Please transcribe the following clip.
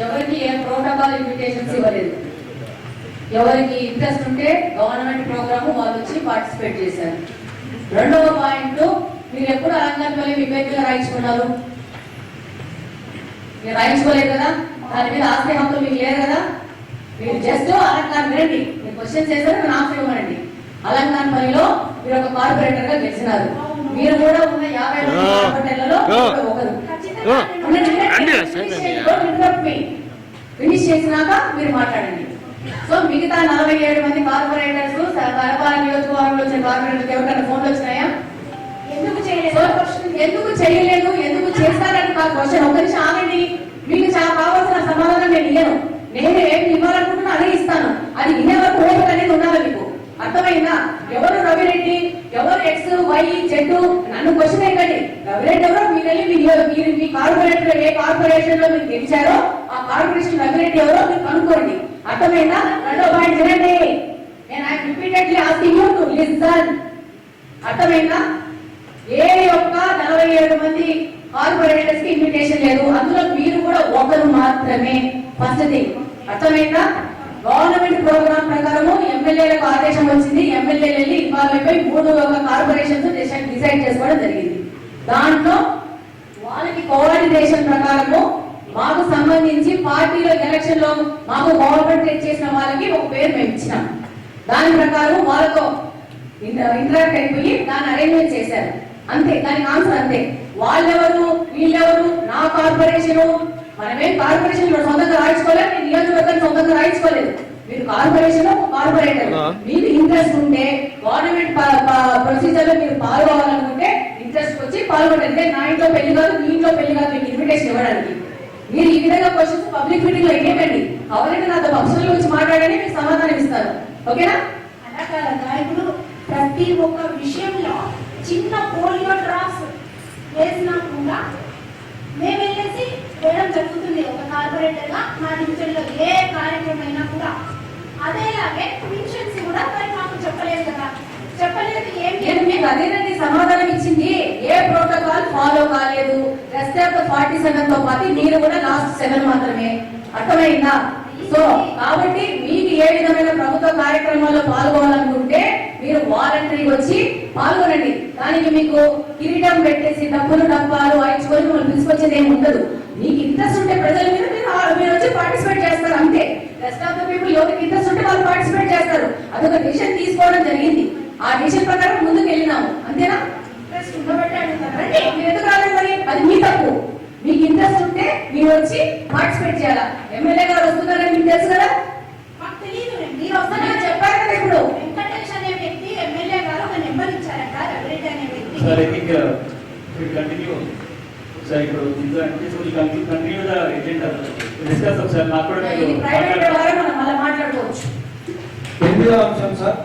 ఎవరికి ఏ protocol invitations ఇవ్వలేదు. ఎవరికి ఇంట్రెస్ట్ ఉంటే గవర్నమెంట్ ప్రోగ్రామ్ వాళ్ళు వచ్చి పార్టిసిపేట్ చేశారు. రెండవ పాయింట్, మీరు ఎప్పుడు అలంకారంలో మీ పేరు రాయించుకున్నారు? మీరు రాయించుకోలేదు కదా, దాని మీద ఆస్తి హక్కులు మీకు లేదు కదా. మీరు జస్ట్ అలంకారం వినండి, మీరు క్వశ్చన్ చేశారు, మీరు ఆన్సర్ ఇవ్వండి. అలంకార పనిలో మీరు ఒక కార్పొరేటర్ గా గెలిచినారు. మీరు కూడా ఉన్న 50 మంది కార్పొరేటర్లలో ఒకరు. ఫినిష్ చేసినాక మీరు మాట్లాడండి. సో మిగతా 47 మంది కార్పొరేటర్స్ కడప నియోజకవర్గంలో వచ్చిన కార్పొరేటర్స్ ఎవరికైనా ఫోన్లు వచ్చినాయా? ఎందుకు చేయలేదు, ఎందుకు చేస్తారని నా క్వశ్చన్. ఒక నిమిషం ఆగండి, మీకు చాలా కావాల్సిన సమాధానం నేను ఇయ్యను. నేను ఏమి ఇవ్వాలనుకుంటున్నా అదే ఇస్తాను. అది వినే వరకు ఓపిక అనేది ఉండాలి మీకు. అర్థమైందా? ఎవరు రవిరెడ్డి, ఎవరు ఎక్స్ వై జెడ్ నన్ను క్వశ్చన్ ఏంటండి. రవిరెడ్డి ఎవరో మీరు వెళ్ళి మీ కార్పొరేటర్ ఏ కార్పొరేషన్ లో మీరు గెలిచారో ఆ కార్పొరేషన్ రవిరెడ్డి ఎవరో మీరు కనుక్కోండి. అర్థమైందా? రెండో పాయింట్ వినండి. నేను I repeatedly asking you to listen. అర్థమైందా? ఏ ఒక్క 47 మంది కార్పొరేటర్స్ కి ఇన్విటేషన్ లేదు. అందులో మీరు కూడా ఒకరు మాత్రమే. ఫస్ట్ థింగ్ అర్థమైందా? గవర్నమెంట్ ప్రోగ్రామ్ ప్రకారము ఎమ్మెల్యేలకు ఆదేశం వచ్చింది. ఎమ్మెల్యేలు వెళ్ళి ఇన్వాల్వ్ అయిపోయి 3 కార్పొరేషన్స్ డిసైడ్ చేసుకోవడం జరిగింది. దాంట్లో వాళ్ళకి కోఆర్డినేషన్ ప్రకారము మాకు సంబంధించి పార్టీలో ఎలక్షన్ లో మాకు గవర్నమెంట్ చేసిన వాళ్ళకి ఒక పేరు మేము ఇచ్చినాం. దాని ప్రకారం వాళ్ళతో ఇంటరాక్ట్ అయిపోయి దాన్ని అరేంజ్మెంట్ చేశారు. అంతే, దానికి ఆన్సర్ అంతే. వాళ్ళెవరు వీళ్ళెవరు, నా కార్పొరేషన్, మనమేం కార్పొరేషన్ సొంతంగా రాయించుకోలేదు, నేను నియోజకవర్గాన్ని సొంతంగా రాయించుకోలేదు. మీరు కార్పొరేషన్ కార్పొరేటర్, మీకు ఇంట్రెస్ట్ ఉంటే గవర్నమెంట్ ప్రొసీజర్ లో మీరు పాల్గొవాలనుకుంటే ఇంట్రెస్ట్ వచ్చి పాల్గొంటే నా ఇంట్లో పెళ్లి కాదు, మీ ఇంట్లో పెళ్లి కాదు మీకు ఇన్విటేషన్ ఇవ్వడానికి. మీరు ఈ విధంగా క్వశ్చన్స్ పబ్లిక్ మీటింగ్ లో ఇవ్వండి. కావాలంటే నాతో పక్షుల గురించి మాట్లాడని మీకు సమాధానం ఇస్తారు. ఓకేనా? ఇప్పుడు ప్రతి ఒక్క విషయంలో చిన్న పోలియో డ్రాప్స్ వేసినా కూడా మేము వెళ్ళేసి వేయడం జరుగుతుంది. ఒక కార్పొరేటర్ గా మా డివిజన్ లో ఏ కార్యక్రమం అయినా కూడా అదేలాగే పెన్షన్స్ కూడా మరి మాకు చెప్పలేదు కదా. చెప్పలేదు. మీకు అదేనండి సమాధానం ఇచ్చింది. ఏ ప్రోటోకాల్ ఫాలో కాలేదు. రెస్ట్ ఆఫ్ ద 47 తో పాటు మీరు కూడా లాస్ట్ 7 మాత్రమే. అర్థమైందా? సో కాబట్టి మీకు ఏ విధమైన ప్రభుత్వ కార్యక్రమాల్లో పాల్గొనాలనుకుంటే మీరు వాలంటరీ వచ్చి పాల్గొనండి. దానికి మీకు కిరీటం పెట్టేసి డబ్బాలు వాయించుకొని మిమ్మల్ని తీసుకొచ్చేది ఏమి ఉండదు. మీకు ఇంట్రెస్ట్ ఉంటే ప్రజల మీద మీరు వచ్చి పార్టిసిపేట్ చేస్తారు. అంతే. రెస్ట్ ఆఫ్ ద పీపుల్ ఎవరికి ఇంట్రెస్ట్ ఉంటే వాళ్ళు పార్టిసిపేట్ చేస్తారు. అదొక డిసిషన్ తీసుకోవడం జరిగింది. ఆ డిసిషన్ ప్రకారం ముందుకు వెళ్ళినాము. అంతేనా? ఇంట్రెస్ట్ ఉండబట్టి అడుగుతారండి. మీరు ఎందుకు రాలేదు మరి? అది మీ తప్పు. మీకు ఇంట్రెస్ట్ ఉంటే మీరు వచ్చి పార్టిసిపేట్ చేయాలా. ఎమ్మెల్యే గారు వస్తున్నారని మీకు తెలుసు కదా. మాకు తెలియదు. మీరు వస్తున్నారని చెప్పారు కదా. ఇప్పుడు వెంకటేష్ అనే వ్యక్తి ఎమ్మెల్యే గారు ఒక నెంబర్ ఇచ్చారట. రవిరెడ్డి అనే వ్యక్తి. సార్ ఇప్పుడు continue the agenda discuss sir. నాకు కూడా ప్రైవేట్ ద్వారా మనం మళ్ళీ మాట్లాడుకోవచ్చు. 8వ అంశం సార్,